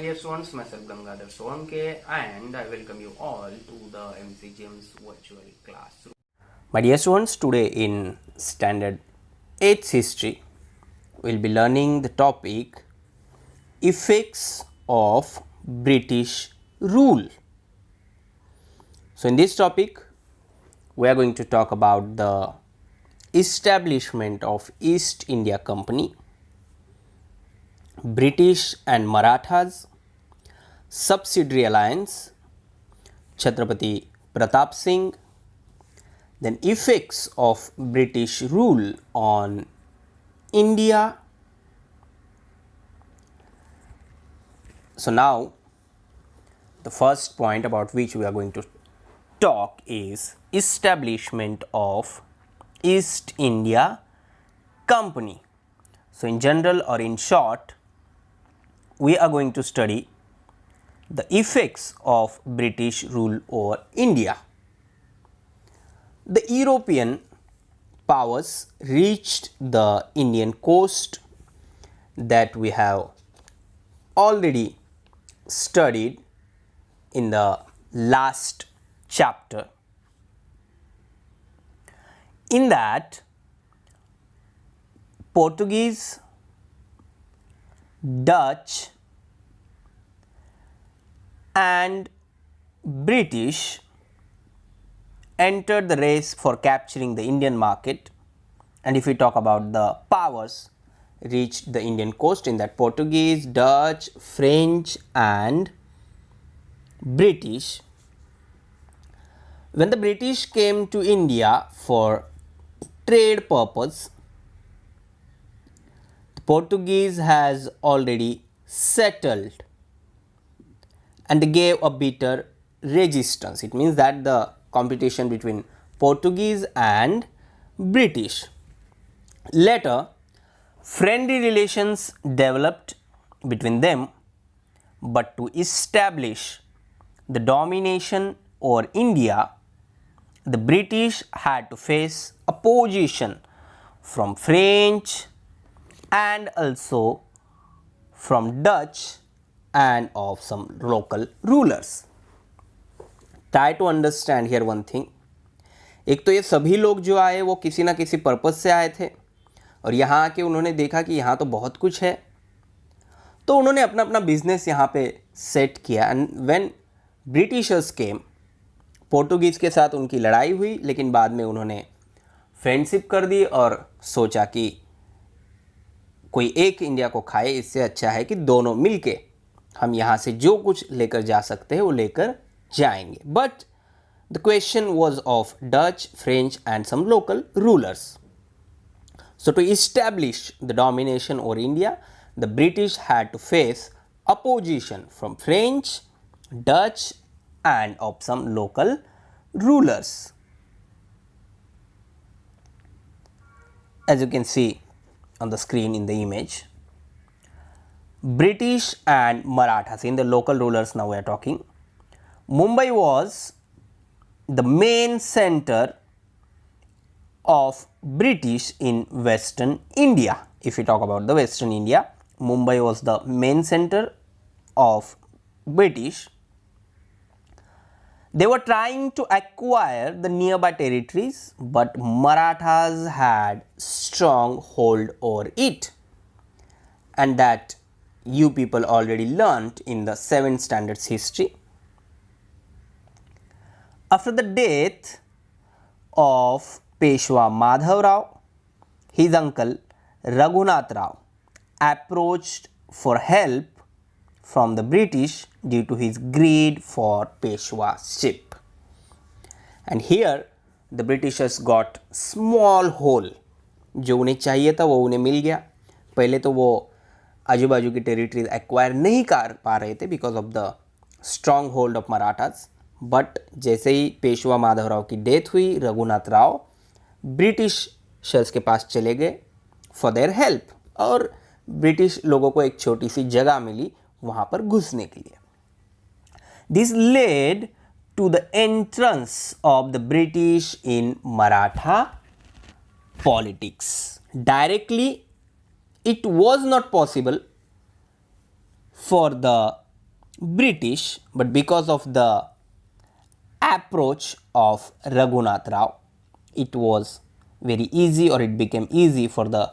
dear students, myself Gangadhar Solanke and I welcome you all to the MCGM's virtual classroom. My dear students, today in Standard 8th History, we will be learning the topic Effects of British Rule. So, in this topic, we are going to talk about the establishment of East India Company, British and Marathas, subsidiary alliance, Chhatrapati Pratap Singh, then effects of British rule on India. So now the first point about which we are going to talk is establishment of East India Company. So in general or in short, we are going to study the effects of British rule over India. The European powers reached the Indian coast that we have already studied in the last chapter. In that, Portuguese, Dutch and British entered the race for capturing the Indian market, and if we talk about the powers reached the Indian coast, in that Portuguese, Dutch, French and British. When the British came to India for trade purpose, the Portuguese has already settled and they gave a bitter resistance. It means that the competition between Portuguese and British. Later, friendly relations developed between them, but to establish the domination over India, the British had to face opposition from French and also from Dutch and of some local rulers. Try to understand here one thing. एक तो ये सभी लोग जो आए वो किसी ना किसी पर्पस से आए थे और यहाँ आके उन्होंने देखा कि यहाँ तो बहुत कुछ है, तो उन्होंने अपना अपना बिजनेस यहाँ पे सेट किया. And when Britishers came, Portuguese के साथ उनकी लड़ाई हुई, लेकिन बाद में उन्होंने फ्रेंडशिप कर दी और सोचा कि कोई एक इंडिया को खाए, इससे अच्छा है कि दोनों मिलके हम यहाँ से जो कुछ लेकर जा सकते हैं वो लेकर जाएंगे. But the question was of Dutch, French and some local rulers. So to establish the domination over India, the British had to face opposition from French, Dutch and of some local rulers. As you can see on the screen in the image, British and Marathas, in the local rulers now we are talking. Mumbai was the main center of British in Western India. If we talk about the Western India, Mumbai was the main center of British. They were trying to acquire the nearby territories, but Marathas had strong hold over it, and that you people already learnt in the 7th standards history. After the death of Peshwa Madhav Rao, his uncle Raghunath Rao approached for help from the British due to his greed for Peshwaship. And here the Britishers got small hole. जो उन्हें चाहिए था वो उन्हें मिल गया. पहले तो वो आजू बाजू की टेरिटरीज एक्वायर नहीं कर पा रहे थे because of the strong hold of Marathas. But जैसे ही पेशवा माधव राव की डेथ हुई, रघुनाथ राव ब्रिटिशर्स के पास चले गए फॉर देयर हेल्प, और ब्रिटिश लोगों को एक छोटी सी जगह मिली वहाँ पर घुसने के लिए. This led to the entrance of the British in Maratha politics. Directly it was not possible for the British, but because of the approach of Raghunath Rao, it was very easy, or it became easy for the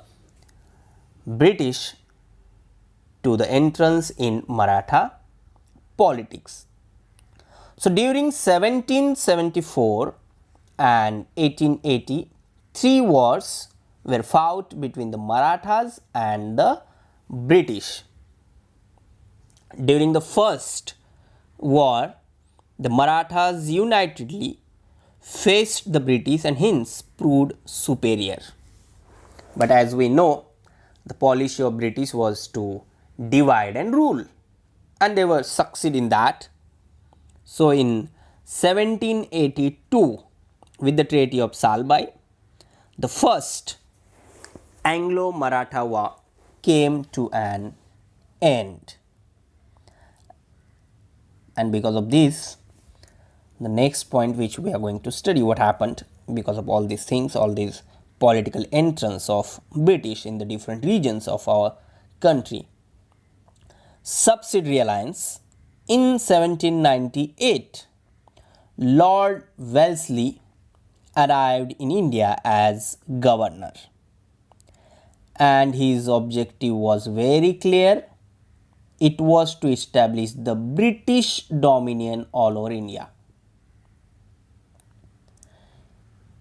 British to the entrance in Maratha politics. So, during 1774 and 1880, three wars were fought between the Marathas and the British. During the first war, the Marathas unitedly faced the British and hence proved superior. But as we know, the policy of British was to divide and rule, and they were succeed in that. So, in 1782, with the Treaty of Salbai, the first Anglo-Maratha War came to an end. And because of this, the next point which we are going to study, what happened because of all these things, all these political entrance of British in the different regions of our country. Subsidiary alliance. In 1798, Lord Wellesley arrived in India as governor, and his objective was very clear. It was to establish the British dominion all over India.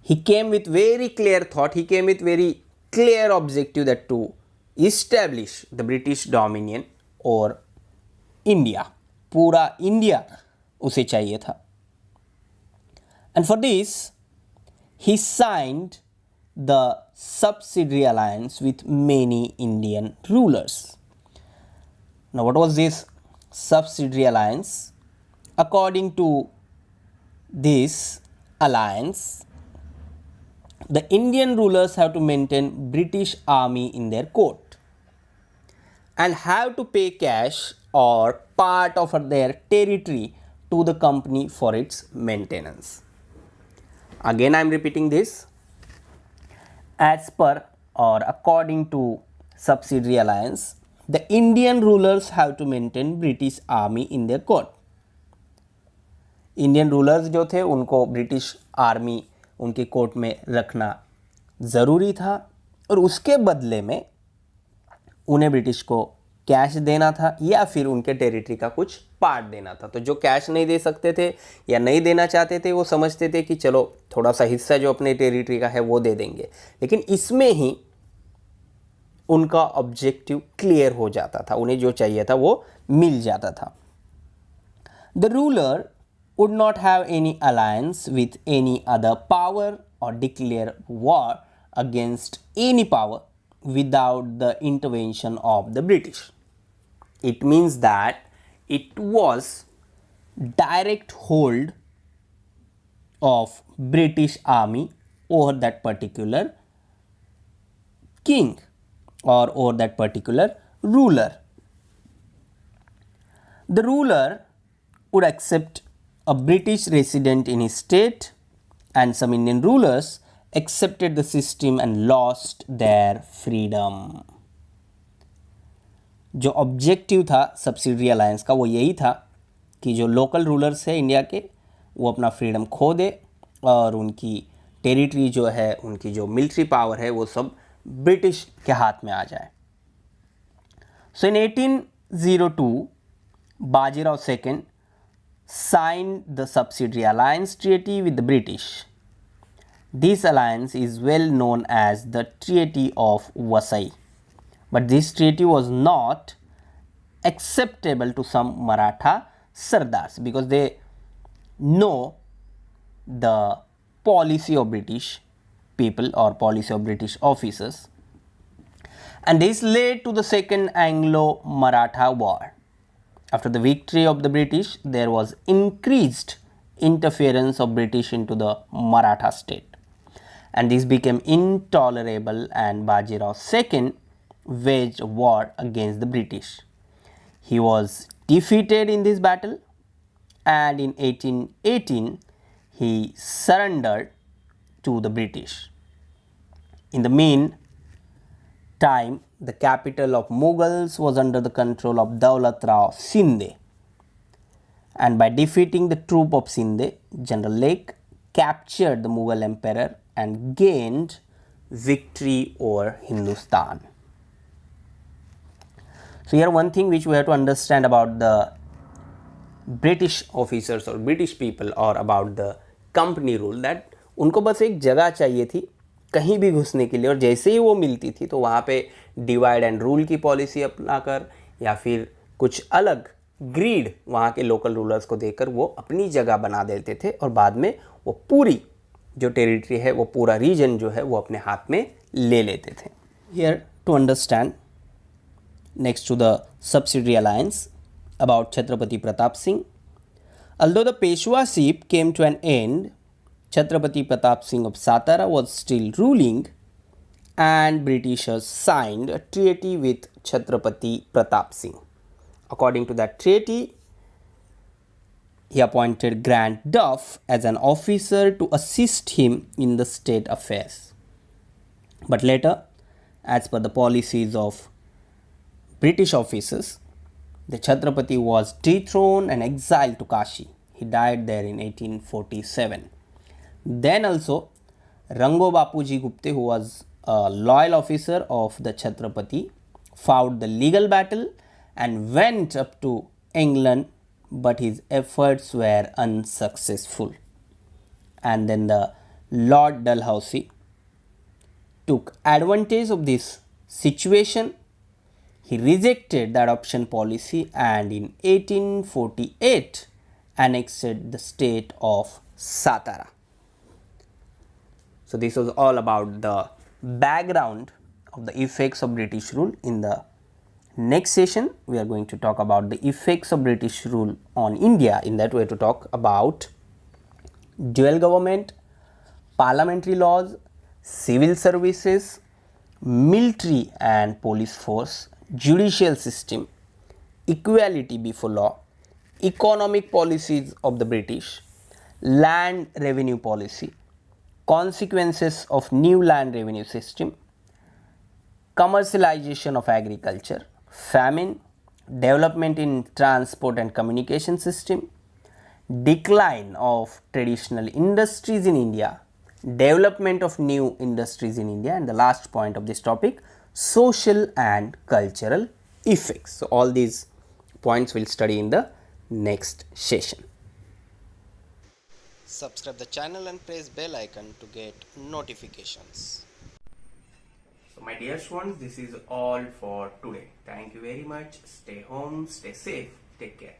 He came with very clear thought, he came with very clear objective that to establish the British dominion over India. पूरा India उसे चाहिए था. And for this, he signed the subsidiary alliance with many Indian rulers. Now, what was this subsidiary alliance? According to this alliance, the Indian rulers have to maintain British army in their court and have to pay cash or part of their territory to the company for its maintenance. Again, I am repeating this. As per or according to subsidiary alliance, the Indian rulers have to maintain British army in their court. Indian rulers जो थे उनको British army उनके court में रखना ज़रूरी था, और उसके बदले में उन्हें ब्रिटिश को कैश देना था या फिर उनके टेरिटरी का कुछ पार्ट देना था. तो जो कैश नहीं दे सकते थे या नहीं देना चाहते थे, वो समझते थे कि चलो थोड़ा सा हिस्सा जो अपने टेरिटरी का है वो दे देंगे, लेकिन इसमें ही उनका ऑब्जेक्टिव क्लियर हो जाता था, उन्हें जो चाहिए था वो मिल जाता था. The ruler would not have any alliance with any other power or declare war against any power without the intervention of the British. It means that it was direct hold of British army over that particular king or over that particular ruler. The ruler would accept a British resident in his state, and some Indian rulers accepted the system and lost their freedom. जो objective था subsidiary alliance का वो यही था कि जो local rulers है India के वो अपना फ्रीडम खो दे और उनकी टेरिटरी जो है, उनकी जो मिलिट्री पावर है वो सब ब्रिटिश के हाथ में आ जाए. सो इन 1802 Bajirao second signed the subsidiary alliance treaty with the British. This alliance is well known as the Treaty of Vasai, but this treaty was not acceptable to some Maratha Sardars because they know the policy of British people or policy of British officers, and this led to the Second Anglo-Maratha War. After the victory of the British, there was increased interference of British into the Maratha state, and this became intolerable, and Bajirao II waged war against the British. He was defeated in this battle, and in 1818 he surrendered to the British. In the meantime, the capital of Mughals was under the control of Daulat Rao Shinde, and by defeating the troop of Sindh, General Lake captured the Mughal emperor and gained victory over Hindustan. So here one thing which we have to understand about the British officers or British people or about the company rule, that उनको बस एक जगह चाहिए थी कहीं भी घुसने के लिए, और जैसे ही वो मिलती थी तो वहाँ पे डिवाइड एंड रूल की पॉलिसी अपनाकर या फिर कुछ अलग ग्रीड वहाँ के लोकल रूलर्स को देकर वो अपनी जगह बना देते थे, और बाद में वो पूरी जो टेरिटरी है, वो पूरा रीजन जो है वो अपने हाथ में ले लेते थे. Here to understand next to the subsidiary alliance about Chhatrapati Pratap Singh. Although the Peshwaship came to an end, Chhatrapati Pratap Singh of Satara was still ruling, and Britishers signed a treaty with Chhatrapati Pratap Singh. According to that treaty, he appointed Grant Duff as an officer to assist him in the state affairs. But later, as per the policies of British officers, the Chhatrapati was dethroned and exiled to Kashi. He died there in 1847. Then also, Rango Bapuji Gupte, who was a loyal officer of the Chhatrapati, fought the legal battle and went up to England, but his efforts were unsuccessful. And then the Lord Dalhousie took advantage of this situation. He rejected the adoption policy and in 1848 annexed the state of Satara. So this was all about the background of the effects of British rule. In the next session, we are going to talk about the effects of British rule on India. In that, we have to talk about dual government, parliamentary laws, civil services, military and police force, judicial system, equality before law, economic policies of the British, land revenue policy, consequences of new land revenue system, commercialization of agriculture, famine, development in transport and communication system, decline of traditional industries in India, development of new industries in India, and the last point of this topic, social and cultural effects. So all these points we'll study in the next session. Subscribe the channel and press bell icon to get notifications. So my dear ones, this is all for today. Thank you very much. Stay home, stay safe, take care.